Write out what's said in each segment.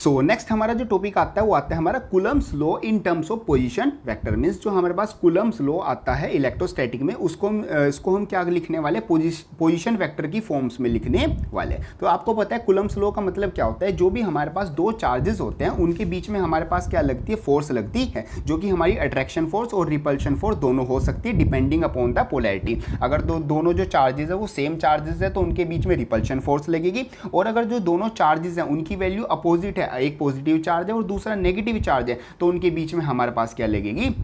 So next हमारा जो topic आता है वो आता है हमारा Coulomb's law in terms of position vector. Means जो हमारे पास कूलम्स लॉ आता है इलेक्ट्रोस्टैटिक में इसको हम क्या लिखने वाले, पोजीशन वेक्टर की फॉर्म्स में लिखने वाले। तो आपको पता है कूलम्स लॉ का मतलब क्या होता है, जो भी हमारे पास दो चार्जेस होते हैं उनके बीच में हमारे पास क्या लगती है, फोर्स लगती है, जो कि हमारी अट्रैक्शन फोर्स और रिपल्शन फोर्स दोनों हो सकती है डिपेंडिंग अपॉन द पोलैरिटी। अगर दोनों जो चार्जेस है वो सेम चार्जेस है तो उनके बीच में रिपल्शन फोर्स लगेगी, और अगर जो दोनों चार्जेस हैं उनकी वैल्यू अपोजिट है, एक पॉजिटिव चार्ज है और दूसरा नेगेटिव चार्ज है, तो उनके बीच में हमारे पास क्या लगेगी,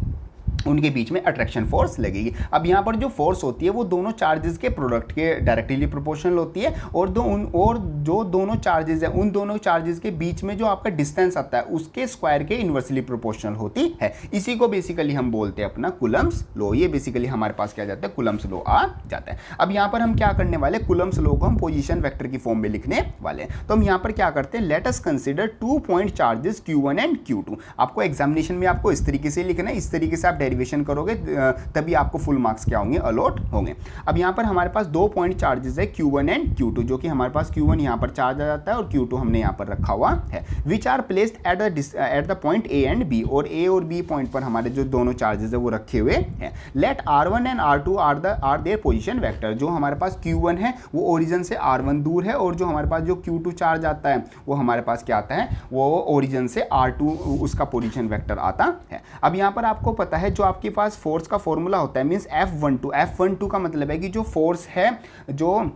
उनके बीच में अट्रैक्शन फोर्स लगेगी। अब यहाँ पर जो फोर्स होती है वो दोनों चार्जेस के प्रोडक्ट के डायरेक्टली प्रोपोर्शनल होती है, और जो दोनों चार्जेस हैं उन दोनों चार्जेस के बीच में जो आपका डिस्टेंस आता है उसके स्क्वायर के इन्वर्सली प्रोपोर्शनल होती है। इसी को बेसिकली हम बोलते हैं अपना कूलम्स लॉ। ये बेसिकली हमारे पास क्या जाता है, कूलम्स लॉ आ जाता है। अब यहाँ पर हम क्या करने वाले, कूलम्स लॉ को हम पोजीशन वेक्टर की फॉर्म में लिखने वाले हैं। तो हम यहाँ पर क्या करते हैं, let us consider 2 point charges Q1 and Q2। आपको एग्जामिनेशन में आपको इस तरीके से लिखना है, इस तरीके से आप डेरिवेशन करोगे तभी आपको फुल मार्क्स क्या होंगे, अलॉट होंगे। अब यहाँ पर हमारे पास 2 पॉइंट चार्जेस है Q1 एंड Q2, जो कि हमारे पास Q1 यहाँ पर चार्ज आ जाता है और Q2 हमने यहाँ पर रखा हुआ है, which are placed at the point A and B। और A और B पॉइंट पर हमारे जो दोनों चार्जेस है वो रखे हुए हैं। Let R1 and R2 are their position vector. जो हमारे पास Q1 है वो ओरिजिन से R1 दूर है, और जो हमारे पास जो Q2 चार्ज आता है वो हमारे पास क्या आता है, वो ओरिजिन से R2 उसका पोजीशन वेक्टर आता है। अब यहाँ पर आपको पता है जो आपके पास फोर्स का फॉर्मूला होता है मींस F12 का मतलब है कि जो फोर्स है, जो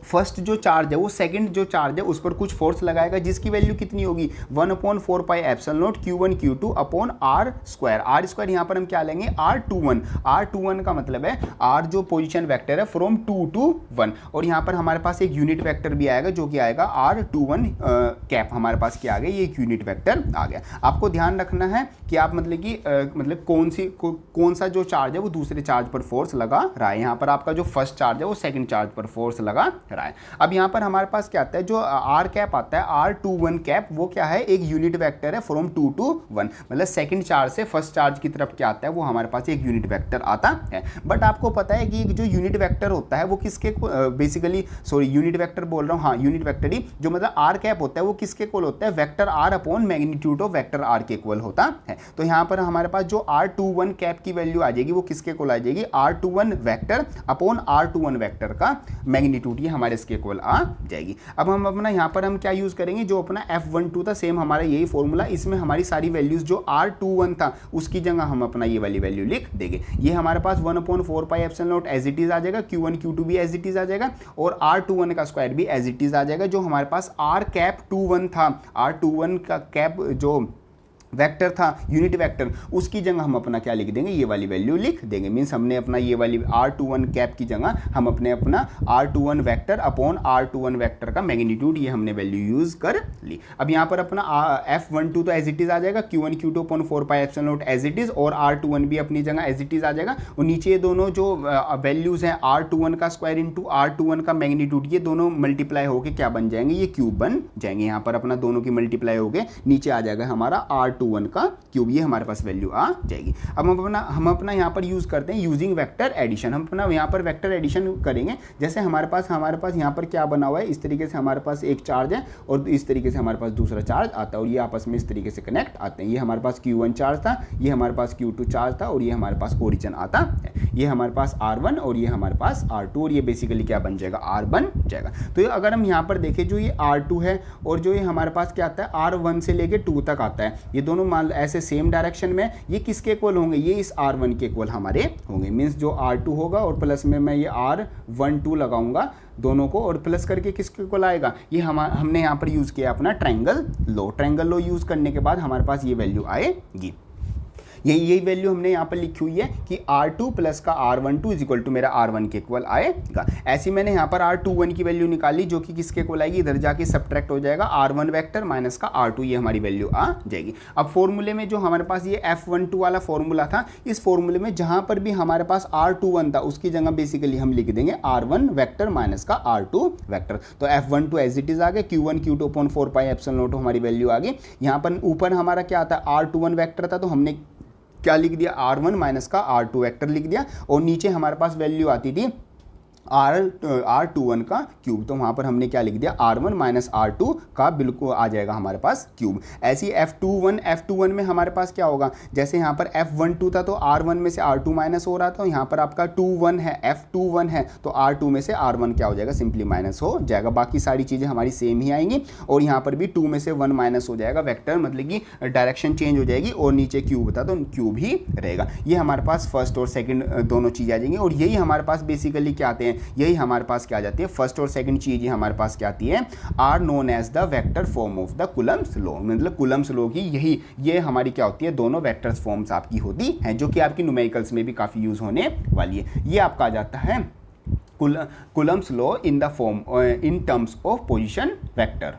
फर्स्ट जो चार्ज है वो सेकंड जो चार्ज है उस पर कुछ फोर्स लगाएगा, जिसकी वैल्यू कितनी होगी 1/4 pi epsilon not Q1 Q2 upon R square. यहाँ पर हम क्या लेंगे, R21 का मतलब है R जो पोजीशन वेक्टर है फ्रॉम 2 to 1, और यहाँ पर हमारे पास एक यूनिट वेक्टर भी आएगा जो कि आएगा R21 कैप। हमारे पास क्या आ गया, ये एक यूनिट वेक्टर आ गया। आपको ध्यान रखना है कि आप मतलब कौन सा जो चार्ज है वो दूसरे चार्ज पर फोर्स लगा रहा है। यहाँ पर आपका जो फर्स्ट चार्ज है वो सेकंड चार्ज पर फोर्स लगा रहा है। अब यहाँ पर हमारे पास क्या आता है, जो R कैप आता है R21 कैप, वो क्या है, एक यूनिट वेक्टर है फ्रॉम 2 to 1, मतलब सेकंड चार्ज से फर्स्ट चार्ज की तरफ क्या आता है, वो हमारे पास एक यूनिट वेक्टर आता है। बट आपको पता है कि जो यूनिट वेक्टर होता है वो किसके बेसिकली, सॉरी यूनिट वेक्टर बोल रहा हूँ, हाँ यूनिट वेक्टर ही, जो मतलब R कैप होता है वो किसके इक्वल होता है, vector R upon magnitude of vector R के इक्वल होता है। तो यहाँ पर हमारे पास जो R21 कैप की वैल्यू आ जाएगी वो किसके इक्वल आ जाएगी, R21 vector upon R21 vector का मैग्नीट्यूड, ये हमारे इसके इक्वल आ जाएगी। अब हम अपना यहाँ पर हम क्या यूज करेंगे, जो अपना F12 था सेम हमारा यही फॉर्मूला, इसमें हमारी सारी वैल्यूज जो R21 था उसकी जगह हम अपना ये वाली वैल्यू लिख देंगे। ये हमारे पास 1/4 pi epsilon naught as it is आ जाएगा, Q1 Q2 भी एज इट इज आ जाएगा, और R21 का स्क्वायर भी एज इट इज आ जाएगा। जो हमारे पास R कैप 21 था, R21 का कैप जो वेक्टर था यूनिट वेक्टर, उसकी जगह हम अपना क्या लिख देंगे, ये वाली वैल्यू लिख देंगे। मींस हमने अपना ये वाली R21 कैप की जगह हम अपना R21 vector upon R21 vector का मैग्नीट्यूड, ये हमने वैल्यू यूज कर ली। अब यहाँ पर अपना F12 तो एज इट इज आ जाएगा, Q1 Q2 upon 4 pi epsilon naught as it is, और R21 भी अपनी जगह एज इट इज आ जाएगा। और नीचे ये दोनों जो वैल्यूज हैं R21 का स्क्वायर इंटू R21 का मैग्नीट्यूड, ये दोनों मल्टीप्लाई होकर क्या बन जाएंगे, ये क्यूब बन जाएंगे। यहाँ पर अपना दोनों की मल्टीप्लाई होकर नीचे आ जाएगा हमारा R21 का क्यूब, ये हमारे पास वैल्यू आ जाएगी। अब हम अपना यहाँ पर यूज करते हैं यूजिंग वेक्टर एडिशन। हम अपना यहाँ पर वेक्टर एडिशन करेंगे, जैसे हमारे पास यहाँ पर क्या बना हुआ है, इस तरीके से हमारे पास एक चार्ज है और इस तरीके से हमारे पास दूसरा चार्ज आता है, और ये आपस में इस तरीके से कनेक्ट आते हैं। ये हमारे पास Q1 चार्ज था, ये हमारे पास Q2 चार्ज था, और ये हमारे पास ओरिजिन आता है। ये हमारे पास R1 और ये हमारे पास R2, और ये बेसिकली क्या बन जाएगा, R बन जाएगा। तो अगर हम यहाँ पर देखें, जो ये R2 है और जो ये हमारे पास क्या आता है R1 से लेके 2 तक आता है, ये दोनों मान ऐसे सेम डायरेक्शन में, ये किसके इक्वल होंगे, ये इस R1 के इक्वल हमारे होंगे। मींस जो R2 होगा और प्लस में मैं ये R12 लगाऊंगा दोनों को, और प्लस करके किसके इक्वल आएगा, ये हमने यहाँ पर यूज किया अपना ट्रायंगल लॉ यूज करने के बाद हमारे पास ये वैल्यू आएगी। यही वैल्यू हमने यहाँ पर लिखी हुई है कि R2 प्लस का R12 इज इक्वल टू मेरा R1 के इक्वल आएगा। ऐसी मैंने यहाँ पर R21 की वैल्यू निकाली, जो कि किसके इक्वल आएगी, इधर जाके सब्ट्रैक्ट हो जाएगा R1 वेक्टर माइनस का R2, ये हमारी वैल्यू आ जाएगी। अब फॉर्मूले में जो हमारे पास ये F12 वाला फॉर्मूला था, इस फॉर्मूले में जहाँ पर भी हमारे पास R21 था उसकी जगह बेसिकली हम लिख देंगे R1 वेक्टर माइनस का R2 वेक्टर। तो F12 एज इट इज आ गया, Q1 Q2 upon 4 pi epsilon not हमारी वैल्यू आ गई। यहाँ पर ऊपर हमारा क्या था, R21 वेक्टर था, तो हमने क्या लिख दिया, R1 माइनस का R2 वेक्टर लिख दिया, और नीचे हमारे पास वैल्यू आती थी R21 का क्यूब। तो वहाँ पर हमने क्या लिख दिया, R1 माइनस R2 का बिल्कुल आ जाएगा हमारे पास क्यूब। ऐसी F21 में हमारे पास क्या होगा, जैसे यहाँ पर F12 था तो R1 में से R2 माइनस हो रहा था, यहाँ पर आपका 21 है, F21 है तो R2 में से R1 क्या हो जाएगा, सिंपली माइनस हो जाएगा। बाकी सारी चीज़ें हमारी सेम ही आएंगी और यहाँ पर भी 2 में से 1 माइनस हो जाएगा, वेक्टर मतलब कि डायरेक्शन चेंज हो जाएगी और नीचे क्यूब था तो क्यूब ही रहेगा। ये हमारे पास फर्स्ट और सेकंड दोनों चीज़ें आ जाएंगी और यही हमारे पास बेसिकली क्या आते हैं, यही हमारे पास क्या आ जाती है, फर्स्ट और सेकंड चीज़ हमारे पास क्या आती है, are known as the vector form of the Coulomb's law. मतलब कूलम्स लॉ की यही ये हमारी क्या होती है, दोनों वेक्टर्स फॉर्म्स आपकी होती हैं जो कि आपकी न्यूमेरिकल्स में भी काफ़ी यूज़ होने वाली है। ये आपका आ जाता है Coulomb's law in the form in terms of position vector.